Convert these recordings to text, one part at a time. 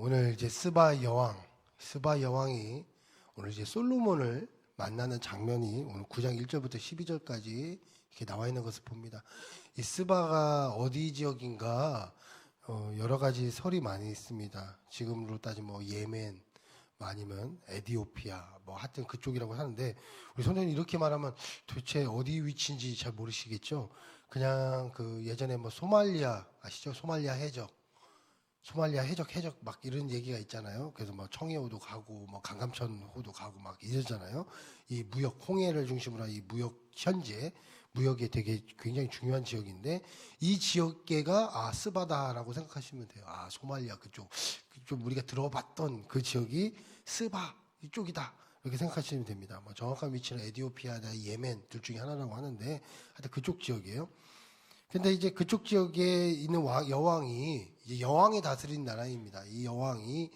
오늘 이제 스바 여왕이 오늘 이제 솔로몬을 만나는 장면이 오늘 9장 1절부터 12절까지 이렇게 나와 있는 것을 봅니다. 이 스바가 어디 지역인가 여러 가지 설이 많이 있습니다. 지금으로 따지면 뭐 예멘, 아니면 에디오피아, 뭐 하여튼 그쪽이라고 하는데 우리 선생님 이렇게 말하면 도대체 어디 위치인지 잘 모르시겠죠? 그냥 그 예전에 뭐 소말리아 아시죠? 소말리아 해적 막 이런 얘기가 있잖아요. 그래서 뭐 청해호도 가고 뭐 강감천호도 가고 막 이러잖아요. 이 무역 홍해를 중심으로 한 이 무역 현재 무역에 되게 굉장히 중요한 지역인데 이 지역계가 스바다라고 생각하시면 돼요. 소말리아 그쪽 좀 우리가 들어봤던 그 지역이 스바 이쪽이다 이렇게 생각하시면 됩니다. 뭐 정확한 위치는 에디오피아나 예멘 둘 중에 하나라고 하는데 하여튼 그쪽 지역이에요. 근데 이제 그쪽 지역에 있는 여왕이 이제 여왕이 다스린 나라입니다. 이 여왕이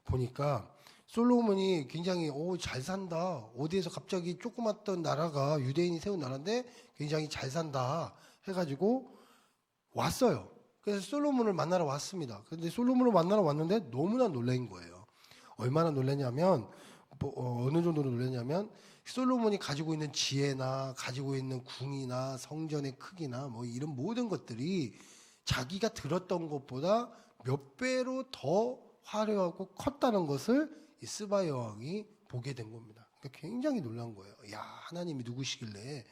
보니까 솔로몬이 굉장히 잘 산다. 어디에서 갑자기 조그맣던 나라가 유대인이 세운 나라인데 굉장히 잘 산다 해가지고 왔어요. 그래서 솔로몬을 만나러 왔습니다. 근데 솔로몬을 만나러 왔는데 너무나 놀란 거예요. 얼마나 놀랐냐면 어느 정도로 놀랐냐면 솔로몬이 가지고 있는 지혜나 가지고 있는 궁이나 성전의 크기나 뭐 이런 모든 것들이 자기가 들었던 것보다 몇 배로 더 화려하고 컸다는 것을 이 스바 여왕이 보게 된 겁니다. 그러니까 굉장히 놀란 거예요. 야, 하나님이 누구시길래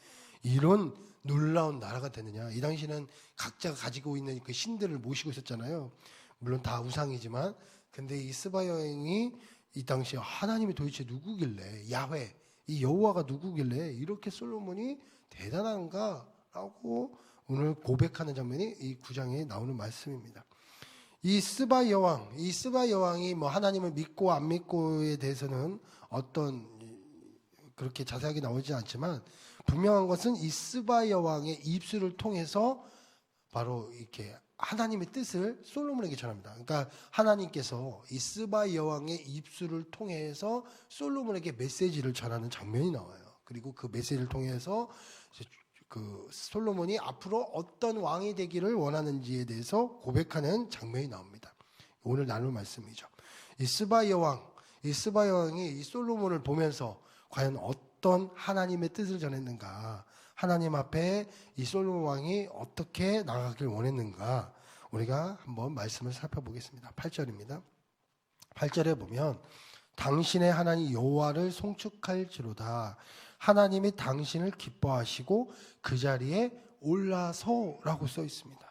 이런 놀라운 나라가 되느냐. 이 당시는 각자가 가지고 있는 그 신들을 모시고 있었잖아요. 물론 다 우상이지만 근데 이 스바 여왕이 이 당시에 하나님이 도대체 누구길래 야훼 이 여호와가 누구길래 이렇게 솔로몬이 대단한가라고 오늘 고백하는 장면이 이 9장에 나오는 말씀입니다. 이 스바 여왕이 뭐 하나님을 믿고 안 믿고에 대해서는 어떤 그렇게 자세하게 나오지 않지만 분명한 것은 이 스바 여왕의 입술을 통해서 바로 이렇게 하나님의 뜻을 솔로몬에게 전합니다. 그러니까 하나님께서 이 스바 여왕의 입술을 통해서 솔로몬에게 메시지를 전하는 장면이 나와요. 그리고 그 메시지를 통해서 그 솔로몬이 앞으로 어떤 왕이 되기를 원하는지에 대해서 고백하는 장면이 나옵니다. 오늘 나눌 말씀이죠. 이 스바 여왕이 이 솔로몬을 보면서 과연 어떤 하나님의 뜻을 전했는가, 하나님 앞에 이 솔로몬 왕이 어떻게 나가길 원했는가 우리가 한번 말씀을 살펴보겠습니다. 8절입니다. 8절에 보면 당신의 하나님 여호와를 송축할지로다. 하나님이 당신을 기뻐하시고 그 자리에 올라서라고 써 있습니다.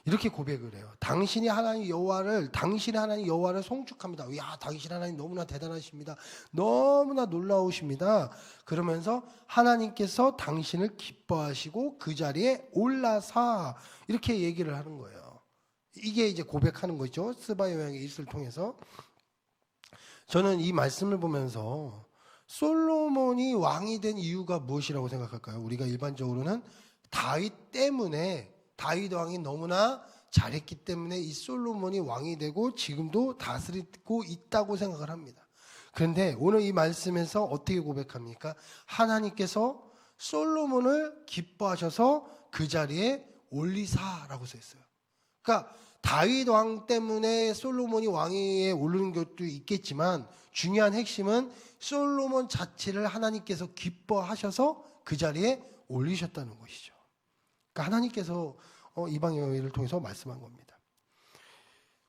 이렇게 고백을 해요. 당신의 하나님 여호와를 송축합니다. 야, 당신 하나님 너무나 대단하십니다. 너무나 놀라우십니다. 그러면서 하나님께서 당신을 기뻐하시고 그 자리에 올라사 이렇게 얘기를 하는 거예요. 이게 이제 고백하는 거죠. 스바 여왕의 입술을 통해서. 저는 이 말씀을 보면서 솔로몬이 왕이 된 이유가 무엇이라고 생각할까요? 우리가 일반적으로는 다윗 왕이 너무나 잘했기 때문에 이 솔로몬이 왕이 되고 지금도 다스리고 있다고 생각을 합니다. 그런데 오늘 이 말씀에서 어떻게 고백합니까? 하나님께서 솔로몬을 기뻐하셔서 그 자리에 올리사라고 써 있어요. 그러니까 다윗 왕 때문에 솔로몬이 왕위에 오르는 것도 있겠지만 중요한 핵심은 솔로몬 자체를 하나님께서 기뻐하셔서 그 자리에 올리셨다는 것이죠. 그러니까 하나님께서 이방 여인을 통해서 말씀한 겁니다.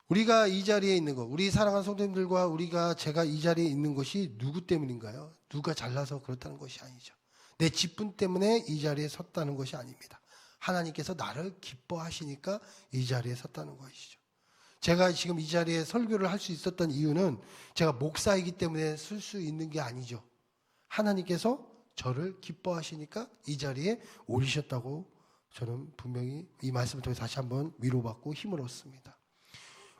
우리가 이 자리에 있는 것, 우리 사랑하는 성도님들과 제가 이 자리에 있는 것이 누구 때문인가요? 누가 잘나서 그렇다는 것이 아니죠. 내 직분 때문에 이 자리에 섰다는 것이 아닙니다. 하나님께서 나를 기뻐하시니까 이 자리에 섰다는 것이죠. 제가 지금 이 자리에 설교를 할 수 있었던 이유는 제가 목사이기 때문에 쓸 수 있는 게 아니죠. 하나님께서 저를 기뻐하시니까 이 자리에 오르셨다고 저는 분명히 이 말씀을 통해 다시 한번 위로받고 힘을 얻습니다.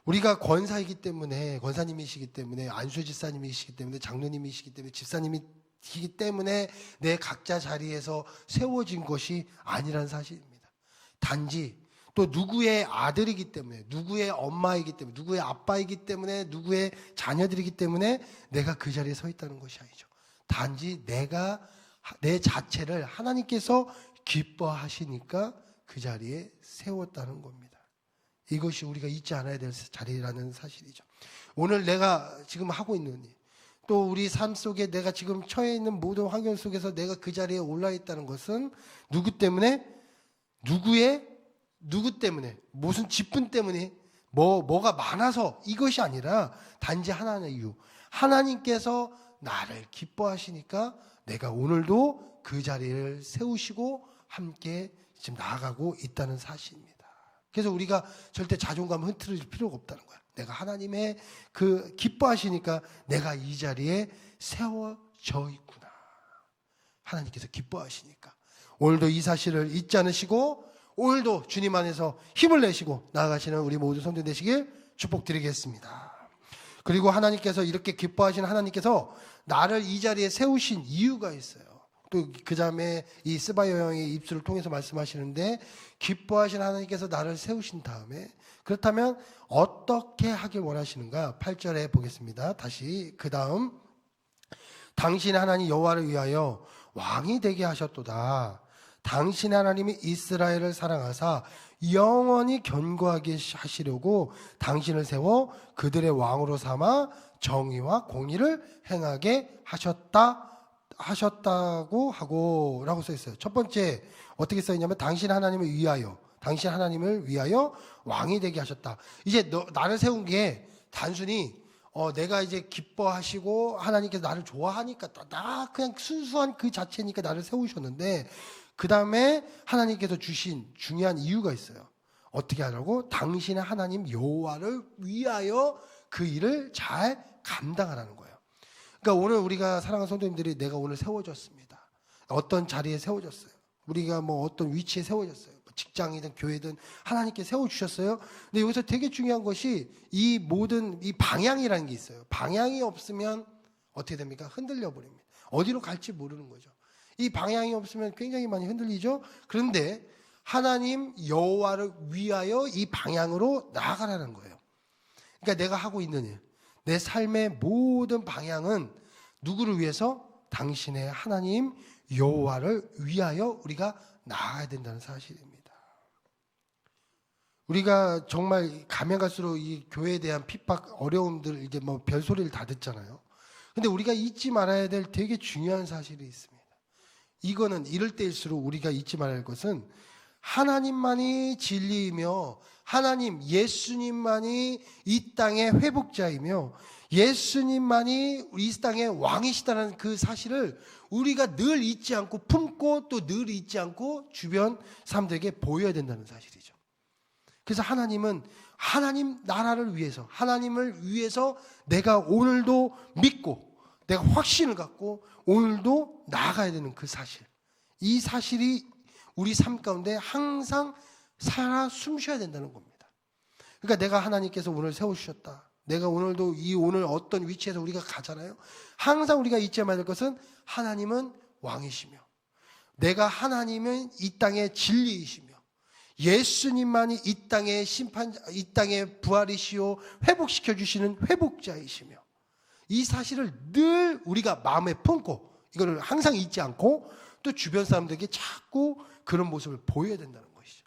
우리가 권사님이시기 때문에 안수집사님이시기 때문에 장로님이시기 때문에 집사님이시기 때문에 내 각자 자리에서 세워진 것이 아니란 사실입니다. 단지 또 누구의 아들이기 때문에 누구의 엄마이기 때문에 누구의 아빠이기 때문에 누구의 자녀들이기 때문에 내가 그 자리에 서 있다는 것이 아니죠. 단지 내 자체를 하나님께서 기뻐하시니까 그 자리에 세웠다는 겁니다. 이것이 우리가 잊지 않아야 될 자리라는 사실이죠. 오늘 내가 지금 하고 있는 일, 또 우리 삶 속에 내가 지금 처해 있는 모든 환경 속에서 내가 그 자리에 올라 있다는 것은 누구 때문에? 누구 때문에? 무슨 직분 때문에? 뭐가 많아서 이것이 아니라 단지 하나의 이유. 하나님께서 나를 기뻐하시니까 내가 오늘도 그 자리를 세우시고 함께 지금 나아가고 있다는 사실입니다. 그래서 우리가 절대 자존감 흐트러질 필요가 없다는 거야. 내가 하나님의 그 기뻐하시니까 내가 이 자리에 세워져 있구나. 하나님께서 기뻐하시니까. 오늘도 이 사실을 잊지 않으시고 오늘도 주님 안에서 힘을 내시고 나아가시는 우리 모두 성도 되시길 축복드리겠습니다. 그리고 하나님께서 이렇게 기뻐하시는 하나님께서 나를 이 자리에 세우신 이유가 있어요. 또 그 다음에 이 스바 여왕의 입술을 통해서 말씀하시는데 기뻐하신 하나님께서 나를 세우신 다음에 그렇다면 어떻게 하길 원하시는가? 8절에 보겠습니다. 다시 그 다음 당신의 하나님 여호와를 위하여 왕이 되게 하셨도다. 당신의 하나님이 이스라엘을 사랑하사 영원히 견고하게 하시려고 당신을 세워 그들의 왕으로 삼아 정의와 공의를 행하게 하셨다고 하고 라고 써 있어요. 첫 번째 어떻게 써 있냐면 당신 하나님을 위하여 왕이 되게 하셨다. 이제 나를 세운 게 단순히 내가 이제 기뻐하시고 하나님께서 나를 좋아하니까 나 그냥 순수한 그 자체니까 나를 세우셨는데 그 다음에 하나님께서 주신 중요한 이유가 있어요. 어떻게 하라고? 당신의 하나님 여호와를 위하여 그 일을 잘 감당하라는 거예요. 그러니까 오늘 우리가 사랑하는 성도님들이 내가 오늘 세워졌습니다. 어떤 자리에 세워졌어요. 우리가 뭐 어떤 위치에 세워졌어요. 직장이든 교회든 하나님께 세워주셨어요. 근데 여기서 되게 중요한 것이 이 모든 이 방향이라는 게 있어요. 방향이 없으면 어떻게 됩니까? 흔들려 버립니다. 어디로 갈지 모르는 거죠. 이 방향이 없으면 굉장히 많이 흔들리죠. 그런데 하나님 여호와를 위하여 이 방향으로 나아가라는 거예요. 그러니까 내가 하고 있는 일, 내 삶의 모든 방향은 누구를 위해서? 당신의 하나님 여호와를 위하여 우리가 나아가야 된다는 사실입니다. 우리가 정말 가면 갈수록 이 교회에 대한 핍박, 어려움들 이제 뭐 별소리를 다 듣잖아요. 근데 우리가 잊지 말아야 될 되게 중요한 사실이 있습니다. 이거는 이럴 때일수록 우리가 잊지 말아야 할 것은 하나님만이 진리이며 하나님 예수님만이 이 땅의 회복자이며 예수님만이 이 땅의 왕이시다는 그 사실을 우리가 늘 잊지 않고 품고 또 늘 잊지 않고 주변 사람들에게 보여야 된다는 사실이죠. 그래서 하나님은 하나님 나라를 위해서 하나님을 위해서 내가 오늘도 믿고 내가 확신을 갖고 오늘도 나아가야 되는 그 사실, 이 사실이 우리 삶 가운데 항상 살아 숨쉬어야 된다는 겁니다. 그러니까 내가 하나님께서 오늘 세워주셨다, 내가 오늘도 오늘 어떤 위치에서 우리가 가잖아요. 항상 우리가 잊지 말아야 될 것은 하나님은 왕이시며 내가 하나님은 이 땅의 진리이시며 예수님만이 이 땅의 이 땅의 부활이시오 회복시켜 주시는 회복자이시며 이 사실을 늘 우리가 마음에 품고 이거를 항상 잊지 않고 또 주변 사람들에게 자꾸 그런 모습을 보여야 된다는 것이죠.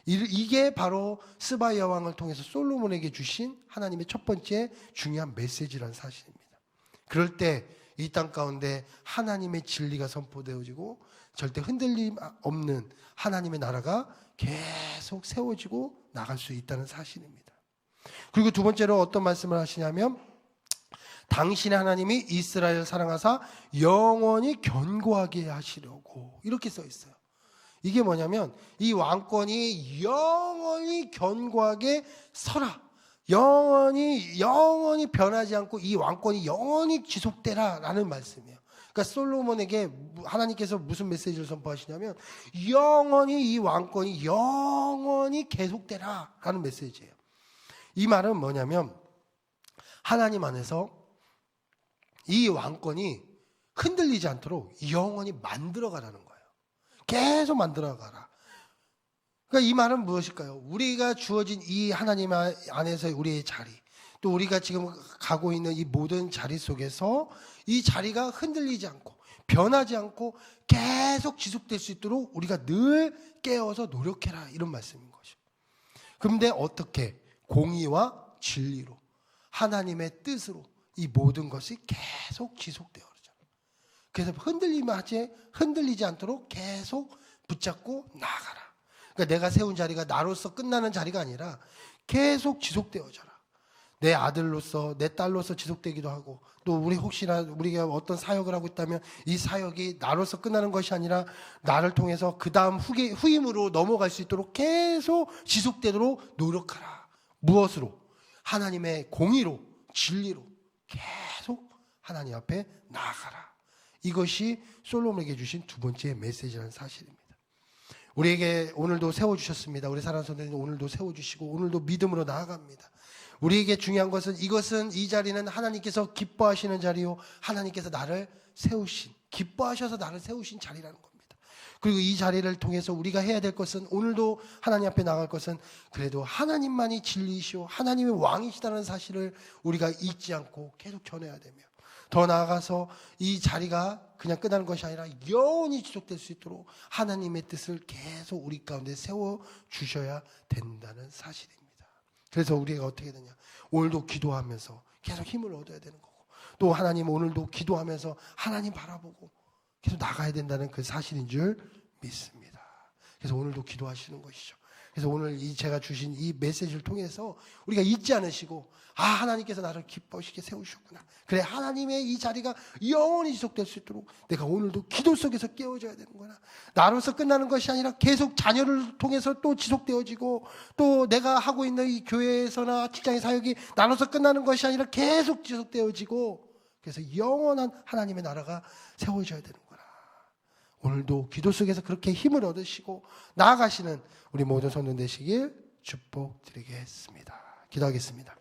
이게 바로 스바 여왕을 통해서 솔로몬에게 주신 하나님의 첫 번째 중요한 메시지라는 사실입니다. 그럴 때 이 땅 가운데 하나님의 진리가 선포되어지고 절대 흔들림 없는 하나님의 나라가 계속 세워지고 나갈 수 있다는 사실입니다. 그리고 두 번째로 어떤 말씀을 하시냐면 당신의 하나님이 이스라엘을 사랑하사 영원히 견고하게 하시려고 이렇게 써 있어요. 이게 뭐냐면 이 왕권이 영원히 견고하게 서라, 영원히 변하지 않고 이 왕권이 영원히 지속되라 라는 말씀이에요. 그러니까 솔로몬에게 하나님께서 무슨 메시지를 선포하시냐면 영원히 이 왕권이 영원히 계속되라 라는 메시지예요. 이 말은 뭐냐면 하나님 안에서 이 왕권이 흔들리지 않도록 영원히 만들어가라는 거예요. 계속 만들어가라. 그러니까 이 말은 무엇일까요? 우리가 주어진 이 하나님 안에서 우리의 자리, 또 우리가 지금 가고 있는 이 모든 자리 속에서 이 자리가 흔들리지 않고 변하지 않고 계속 지속될 수 있도록 우리가 늘 깨어서 노력해라 이런 말씀인 거죠. 그런데 어떻게? 공의와 진리로 하나님의 뜻으로 이 모든 것이 계속 지속되어 오잖아요. 그래서 흔들리지 않도록 계속 붙잡고 나아가라. 그러니까 내가 세운 자리가 나로서 끝나는 자리가 아니라 계속 지속되어져라. 내 아들로서 내 딸로서 지속되기도 하고, 또 혹시나 우리가 어떤 사역을 하고 있다면 이 사역이 나로서 끝나는 것이 아니라 나를 통해서 그 다음 후임으로 넘어갈 수 있도록 계속 지속되도록 노력하라. 무엇으로? 하나님의 공의로, 진리로 계속 하나님 앞에 나아가라. 이것이 솔로몬에게 주신 두 번째 메시지라는 사실입니다. 우리에게 오늘도 세워주셨습니다. 우리 사랑하는 성도님, 오늘도 세워주시고 오늘도 믿음으로 나아갑니다. 우리에게 중요한 것은, 이 자리는 하나님께서 기뻐하시는 자리요, 하나님께서 나를 기뻐하셔서 나를 세우신 자리라는 겁니다. 그리고 이 자리를 통해서 우리가 해야 될 것은, 오늘도 하나님 앞에 나갈 것은 그래도 하나님만이 진리이시오, 하나님의 왕이시다는 사실을 우리가 잊지 않고 계속 전해야 되며, 더 나아가서 이 자리가 그냥 끝나는 것이 아니라 영원히 지속될 수 있도록 하나님의 뜻을 계속 우리 가운데 세워주셔야 된다는 사실입니다. 그래서 우리가 어떻게 되냐, 오늘도 기도하면서 계속 힘을 얻어야 되는 거고, 또 하나님 오늘도 기도하면서 하나님 바라보고 계속 나가야 된다는 그 사실인 줄 믿습니다. 그래서 오늘도 기도하시는 것이죠. 그래서 오늘 제가 주신 이 메시지를 통해서 우리가 잊지 않으시고, 하나님께서 나를 기뻐하시게 세우셨구나, 그래, 하나님의 이 자리가 영원히 지속될 수 있도록 내가 오늘도 기도 속에서 깨워져야 되는구나. 나로서 끝나는 것이 아니라 계속 자녀를 통해서 또 지속되어지고, 또 내가 하고 있는 이 교회에서나 직장의 사역이 나로서 끝나는 것이 아니라 계속 지속되어지고, 그래서 영원한 하나님의 나라가 세워져야 되는구나. 오늘도 기도 속에서 그렇게 힘을 얻으시고 나아가시는 우리 모든 성도 되시길 축복드리겠습니다. 기도하겠습니다.